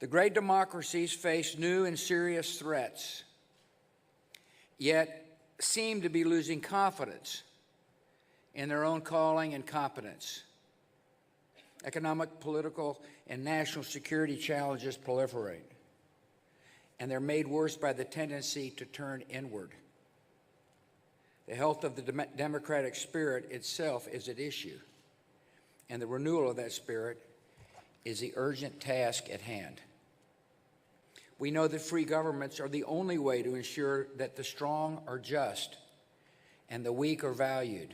The great democracies face new and serious threats, yet seem to be losing confidence in their own calling and competence. Economic, political, and national security challenges proliferate, and they're made worse by the tendency to turn inward. The health of the democratic spirit itself is at issue, and the renewal of that spirit is the urgent task at hand. We know that free governments are the only way to ensure that the strong are just and the weak are valued.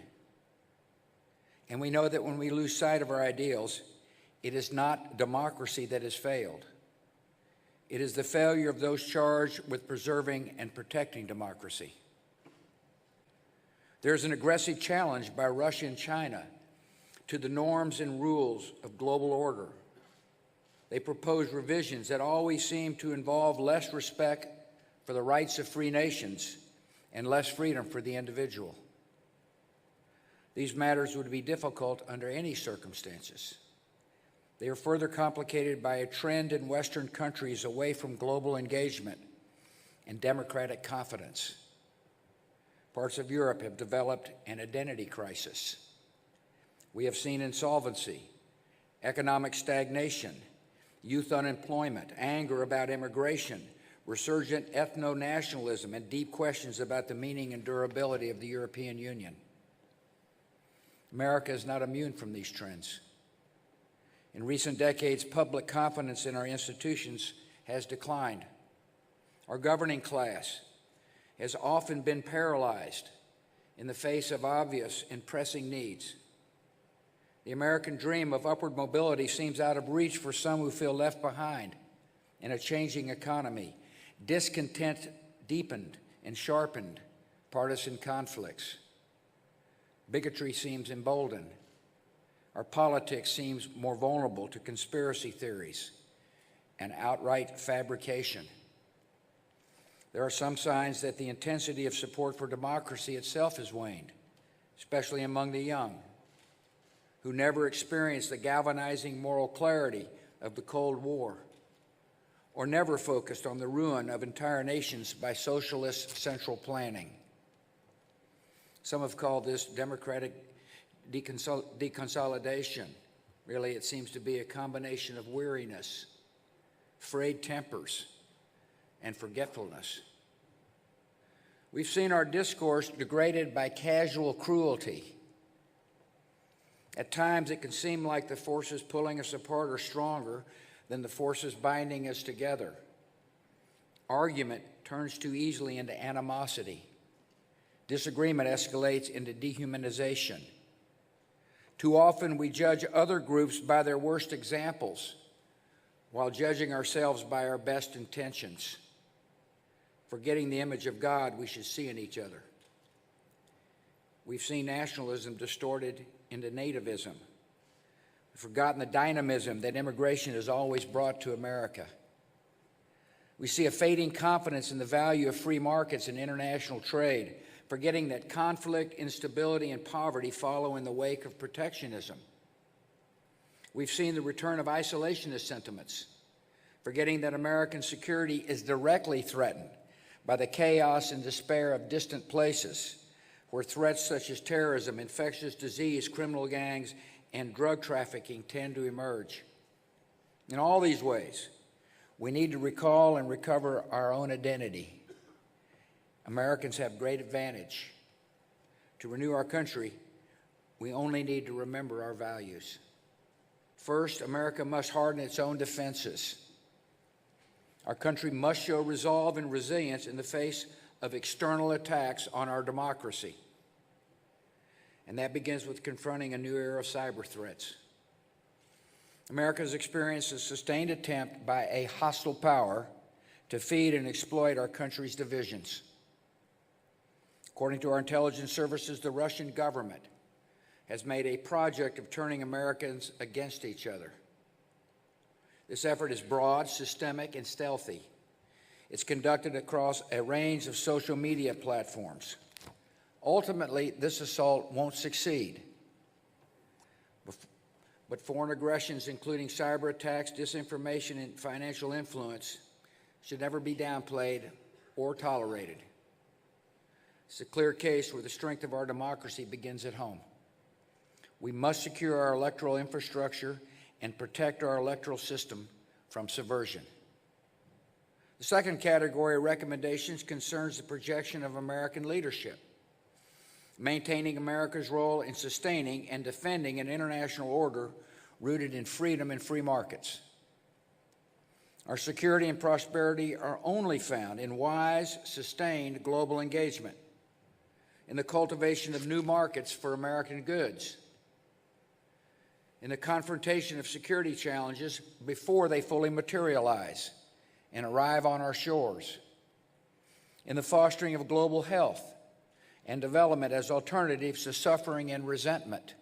And we know that when we lose sight of our ideals, it is not democracy that has failed. It is the failure of those charged with preserving and protecting democracy. There's an aggressive challenge by Russia and China to the norms and rules of global order. They propose revisions that always seem to involve less respect for the rights of free nations and less freedom for the individual. These matters would be difficult under any circumstances. They are further complicated by a trend in Western countries away from global engagement and democratic confidence. Parts of Europe have developed an identity crisis. We have seen insolvency, economic stagnation, youth unemployment, anger about immigration, resurgent ethno-nationalism, and deep questions about the meaning and durability of the European Union. America is not immune from these trends. In recent decades, public confidence in our institutions has declined. Our governing class has often been paralyzed in the face of obvious and pressing needs. The American dream of upward mobility seems out of reach for some who feel left behind in a changing economy. Discontent deepened and sharpened partisan conflicts. Bigotry seems emboldened. Our politics seems more vulnerable to conspiracy theories and outright fabrication. There are some signs that the intensity of support for democracy itself has waned, especially among the young, who never experienced the galvanizing moral clarity of the Cold War, or never focused on the ruin of entire nations by socialist central planning. Some have called this democratic deconsolidation. Really, it seems to be a combination of weariness, frayed tempers, and forgetfulness. We've seen our discourse degraded by casual cruelty. At times, it can seem like the forces pulling us apart are stronger than the forces binding us together. Argument turns too easily into animosity. Disagreement escalates into dehumanization. Too often, we judge other groups by their worst examples, while judging ourselves by our best intentions, forgetting the image of God we should see in each other. We've seen nationalism distorted into nativism. We've forgotten the dynamism that immigration has always brought to America. We see a fading confidence in the value of free markets and international trade, forgetting that conflict, instability, and poverty follow in the wake of protectionism. We've seen the return of isolationist sentiments, forgetting that American security is directly threatened by the chaos and despair of distant places, where threats such as terrorism, infectious disease, criminal gangs, and drug trafficking tend to emerge. In all these ways, we need to recall and recover our own identity. Americans have great advantage. To renew our country, we only need to remember our values. First, America must harden its own defenses. Our country must show resolve and resilience in the face of external attacks on our democracy. And that begins with confronting a new era of cyber threats. America has experienced a sustained attempt by a hostile power to feed and exploit our country's divisions. According to our intelligence services, the Russian government has made a project of turning Americans against each other. This effort is broad, systemic, and stealthy. It's conducted across a range of social media platforms. Ultimately, this assault won't succeed. But foreign aggressions, including cyber attacks, disinformation, and financial influence, should never be downplayed or tolerated. It's a clear case where the strength of our democracy begins at home. We must secure our electoral infrastructure and protect our electoral system from subversion. The second category of recommendations concerns the projection of American leadership, maintaining America's role in sustaining and defending an international order rooted in freedom and free markets. Our security and prosperity are only found in wise, sustained global engagement, in the cultivation of new markets for American goods, in the confrontation of security challenges before they fully materialize and arrive on our shores, in the fostering of global health and development as alternatives to suffering and resentment,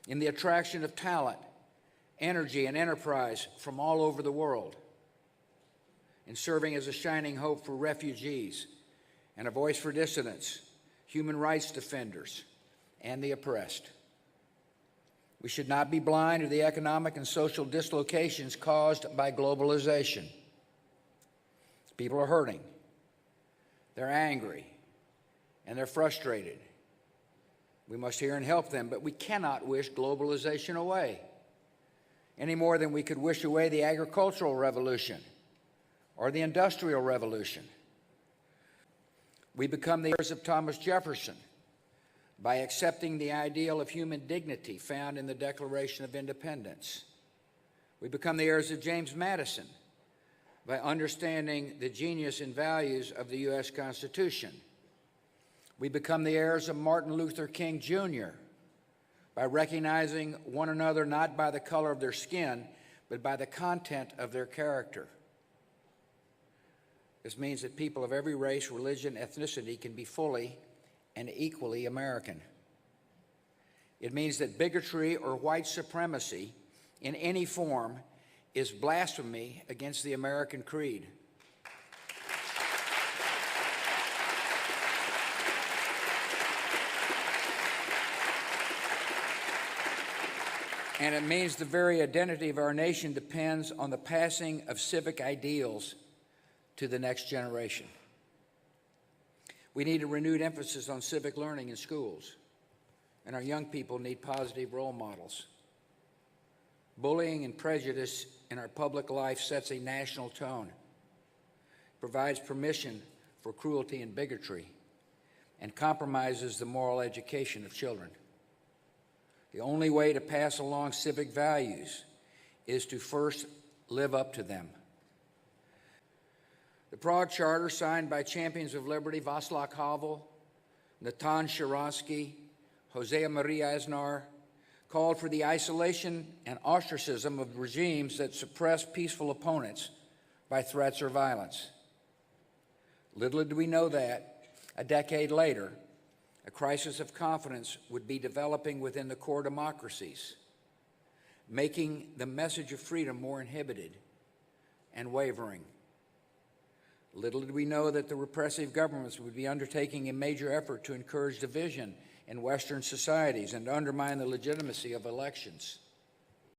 in the attraction of talent, energy, and enterprise from all over the world, in serving as a shining hope for refugees and a voice for dissidents, human rights defenders, and the oppressed. We should not be blind to the economic and social dislocations caused by globalization. People are hurting, they're angry, and they're frustrated. We must hear and help them, but we cannot wish globalization away any more than we could wish away the agricultural revolution or the industrial revolution. We become the heirs of Thomas Jefferson by accepting the ideal of human dignity found in the Declaration of Independence. We become the heirs of James Madison by understanding the genius and values of the U.S. Constitution. We become the heirs of Martin Luther King, Jr. by recognizing one another not by the color of their skin, but by the content of their character. This means that people of every race, religion, ethnicity can be fully and equally American. It means that bigotry or white supremacy in any form is blasphemy against the American creed. And it means the very identity of our nation depends on the passing of civic ideals to the next generation. We need a renewed emphasis on civic learning in schools, and our young people need positive role models. Bullying and prejudice in our public life sets a national tone, provides permission for cruelty and bigotry, and compromises the moral education of children. The only way to pass along civic values is to first live up to them. The Prague Charter, signed by champions of liberty Václav Havel, Natan Sharansky, Jose Maria Aznar, called for the isolation and ostracism of regimes that suppress peaceful opponents by threats or violence. Little did we know that, a decade later, a crisis of confidence would be developing within the core democracies, making the message of freedom more inhibited and wavering. Little did we know that the repressive governments would be undertaking a major effort to encourage division in Western societies and undermine the legitimacy of elections.